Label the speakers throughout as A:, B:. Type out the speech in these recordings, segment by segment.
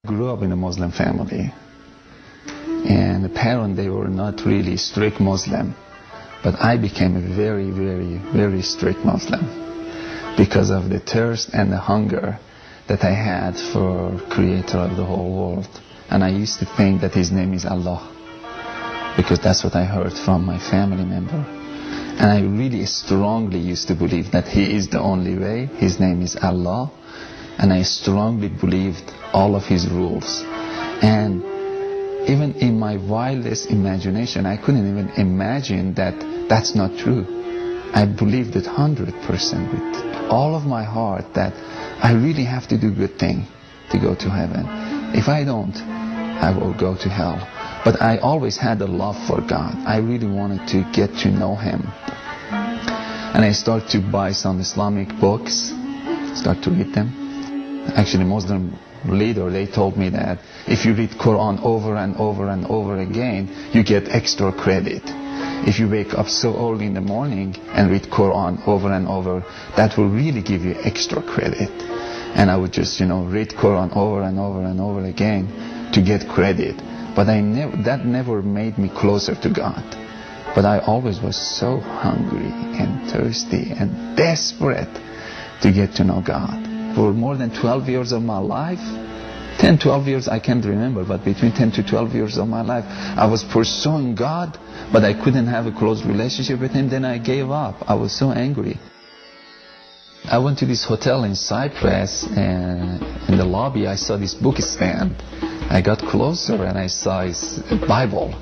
A: Grew up in a Muslim family, and the parents, they were not really strict Muslim, but I became a very, very, very strict Muslim because of the thirst and the hunger that I had for Creator of the whole world. And I used to think that His name is Allah, because that's what I heard from my family member. And I really strongly used to believe that He is the only way. His name is Allah. And I strongly believed all of His rules. And even in my wildest imagination, I couldn't even imagine that that's not true. I believed it 100% with all of my heart that I really have to do good thing to go to heaven. If I don't, I will go to hell. But I always had a love for God. I really wanted to get to know Him. And I started to buy some Islamic books, start to read them. Actually, Muslim leader, they told me that if you read Quran over and over and over again, you get extra credit. If you wake up so early in the morning and read Quran over and over, that will really give you extra credit. And I would just, read Quran over and over and over again to get credit. But that never made me closer to God. But I always was so hungry and thirsty and desperate to get to know God. For more than 12 years of my life, 10, 12 years I can't remember, but between 10 to 12 years of my life, I was pursuing God, but I couldn't have a close relationship with Him. Then I gave up. I was so angry. I went to this hotel in Cyprus, and in the lobby I saw this book stand. I got closer and I saw His Bible.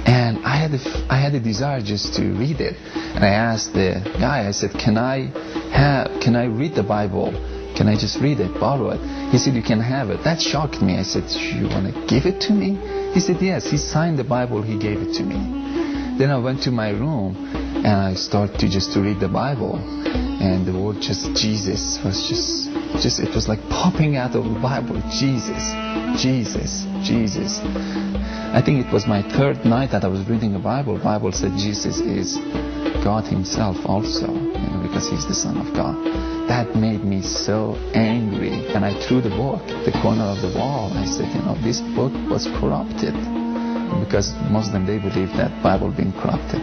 A: And I had a desire just to read it. And I asked the guy, I said, can I read the Bible? Can I just read it, borrow it? He said, you can have it. That shocked me. I said, you want to give it to me? He said, yes. He signed the Bible. He gave it to me. Then I went to my room and I started to read the Bible. And the word just Jesus was just it was like popping out of the Bible. Jesus, Jesus, Jesus. I think it was my third night that I was reading the Bible. The Bible said Jesus is God Himself also, because He's the Son of God. That made me so angry, and I threw the book at the corner of the wall. I said, this book was corrupted, because Muslim, they believe that Bible being corrupted.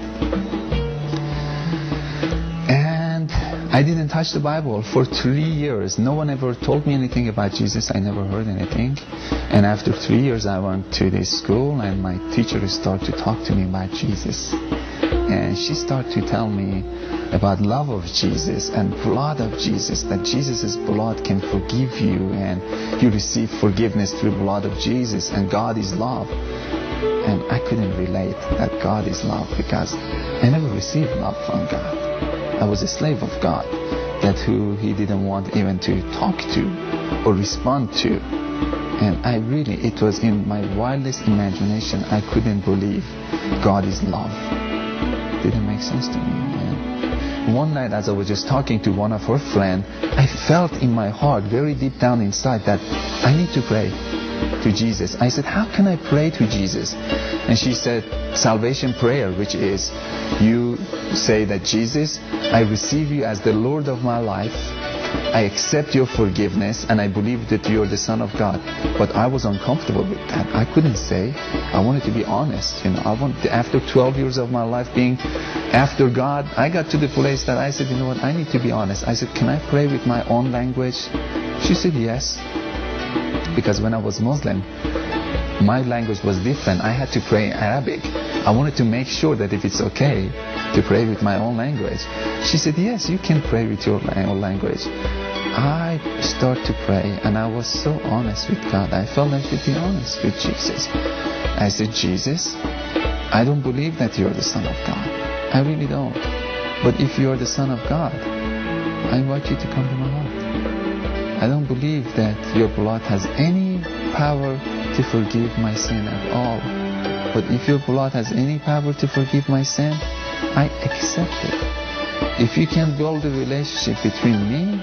A: And I didn't touch the Bible for 3 years. No one ever told me anything about Jesus. I never heard anything. And after 3 years, I went to this school, and my teacher started to talk to me about Jesus. And she started to tell me about love of Jesus and blood of Jesus, that Jesus' blood can forgive you, and you receive forgiveness through the blood of Jesus, and God is love. And I couldn't relate that God is love, because I never received love from God. I was a slave of God, that who He didn't want even to talk to or respond to. And it was in my wildest imagination, I couldn't believe God is love. It didn't make sense to me. One night, as I was just talking to one of her friends, I felt in my heart, very deep down inside, that I need to pray to Jesus. I said, how can I pray to Jesus? And she said, salvation prayer, which is, you say that Jesus, I receive you as the Lord of my life. I accept your forgiveness, and I believe that you're the Son of God. But I was uncomfortable with that. I couldn't say. I wanted to be honest. After 12 years of my life being after God, I got to the place that I said, I need to be honest. I said, can I pray with my own language? She said, yes. Because when I was Muslim, my language was different. I had to pray in Arabic. I wanted to make sure that if it's okay to pray with my own language. She said, yes, you can pray with your own language. I started to pray, and I was so honest with God. I felt I should be honest with Jesus. I said, Jesus, I don't believe that you're the Son of God. I really don't. But if you're the Son of God, I invite you to come to my heart. I don't believe that your blood has any power to forgive my sin at all. But if your blood has any power to forgive my sin, I accept it. If you can build a relationship between me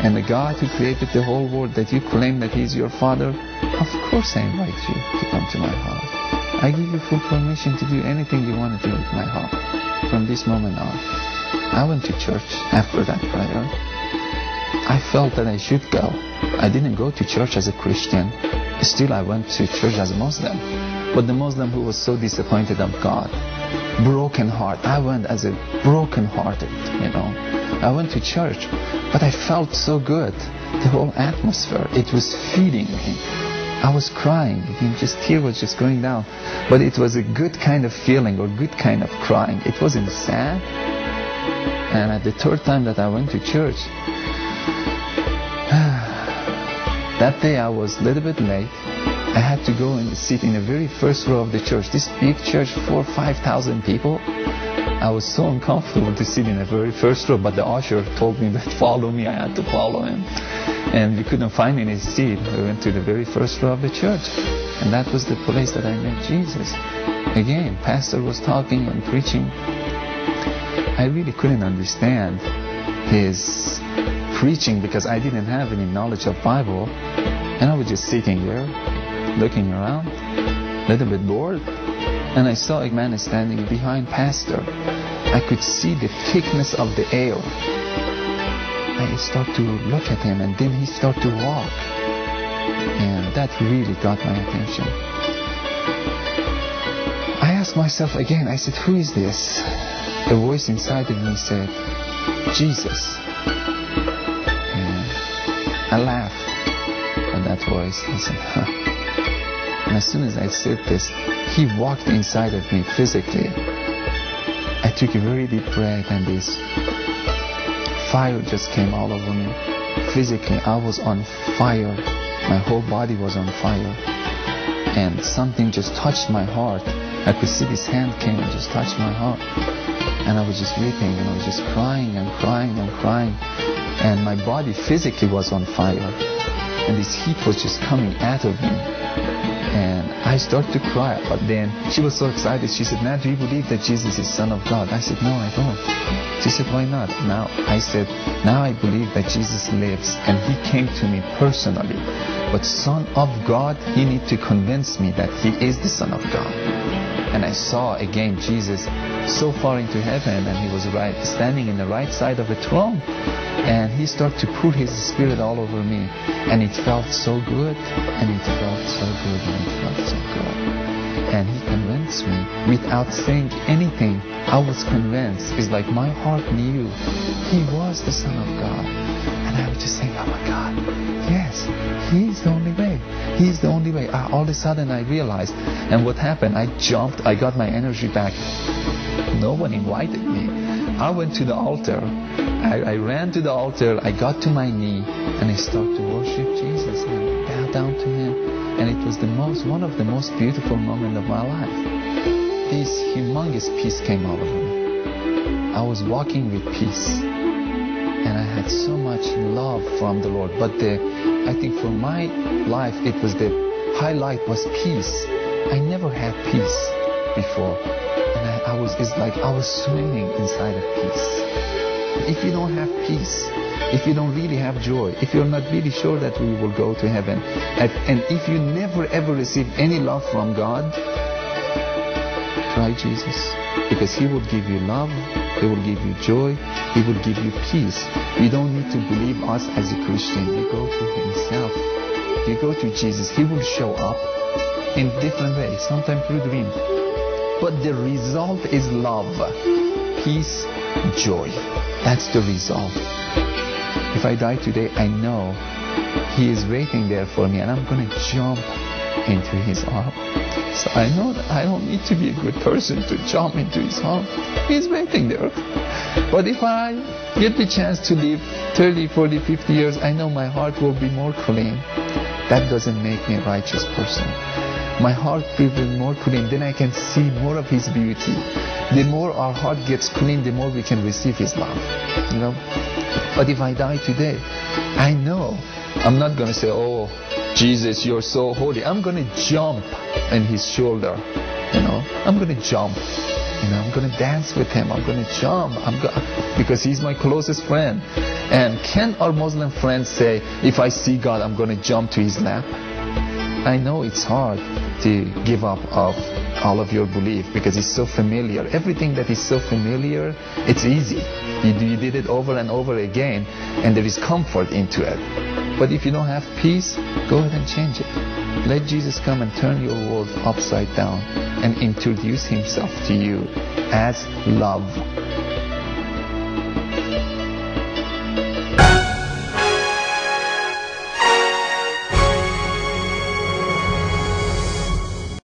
A: and the God who created the whole world, that you claim that He's your Father, of course I invite you to come to my heart. I give you full permission to do anything you want to do with my heart from this moment on. I went to church after that prayer. I felt that I should go. I didn't go to church as a Christian. Still, I went to church as a Muslim. But the Muslim who was so disappointed of God, broken heart. I went as a broken hearted, I went to church, but I felt so good. The whole atmosphere, it was feeding me. I was crying, tear was just going down. But it was a good kind of feeling or good kind of crying. It wasn't sad. And at the third time that I went to church, that day I was a little bit late. I had to go and sit in the very first row of the church. This big church, 4,000 or 5,000 people. I was so uncomfortable to sit in the very first row, but the usher told me that follow me. I had to follow him. And we couldn't find any seat. We went to the very first row of the church. And that was the place that I met Jesus. Again, pastor was talking and preaching. I really couldn't understand his preaching because I didn't have any knowledge of Bible. And I was just sitting there, looking around, a little bit bored. And I saw a man standing behind pastor. I could see the thickness of the air. I started to look at him, and then he started to walk. And that really got my attention. I asked myself again, I said, who is this? A voice inside of me said, Jesus. And I laughed at that voice. I said, huh. And as soon as I said this, he walked inside of me physically. I took a very deep breath, and this fire just came all over me. Physically, I was on fire. My whole body was on fire. And something just touched my heart. I could see this hand came and just touched my heart. And I was just weeping, and I was just crying and crying and crying. And my body physically was on fire. And this heat was just coming out of me. And I started to cry. But then she was so excited. She said, now do you believe that Jesus is Son of God? I said, no, I don't. She said, why not? Now I said, now I believe that Jesus lives and he came to me personally. But Son of God, he needs to convince me that he is the Son of God. And I saw again Jesus so far into heaven, and he was standing in the right side of the throne. And he started to pour his spirit all over me. And it felt so good, and it felt so good, and it felt so good. And he convinced me without saying anything. I was convinced. It's like my heart knew he was the Son of God. And I was just saying, oh my God, yes, he's the only way. He's the only way. All of a sudden I realized. And what happened? I jumped. I got my energy back. No one invited me. I went to the altar. I ran to the altar. I got to my knee, and I started to worship Jesus and bow down to him. And it was one of the most beautiful moments of my life. This humongous peace came over me. I was walking with peace, and I had so much love from the Lord. But I think for my life, it was the highlight was peace. I never had peace before. And it's like I was swimming inside of peace. If you don't have peace, if you don't really have joy, if you're not really sure that we will go to heaven, and if you never ever receive any love from God, try Jesus. Because he will give you love, he will give you joy, he will give you peace. You don't need to believe us as a Christian. You go to himself. You go to Jesus. He will show up in different ways, sometimes through dreams. But the result is love, peace, joy. That's the result. If I die today, I know he is waiting there for me, and I'm going to jump into his arm. So I know that I don't need to be a good person to jump into his arm. He's waiting there. But if I get the chance to live 30, 40, 50 years, I know my heart will be more clean. That doesn't make me a righteous person. My heart will be more clean, then I can see more of his beauty. The more our heart gets clean, the more we can receive his love. But if I die today, I know I'm not going to say, oh, Jesus, you're so holy. I'm going to jump on his shoulder. I'm going to jump. I'm going to dance with him. I'm going to jump. Because he's my closest friend. And can our Muslim friends say, if I see God, I'm going to jump to his lap? I know it's hard to give up of all of your belief because it's so familiar. Everything that is so familiar, it's easy. You did it over and over again, and there is comfort into it. But if you don't have peace, go ahead and change it. Let Jesus come and turn your world upside down and introduce himself to you as love.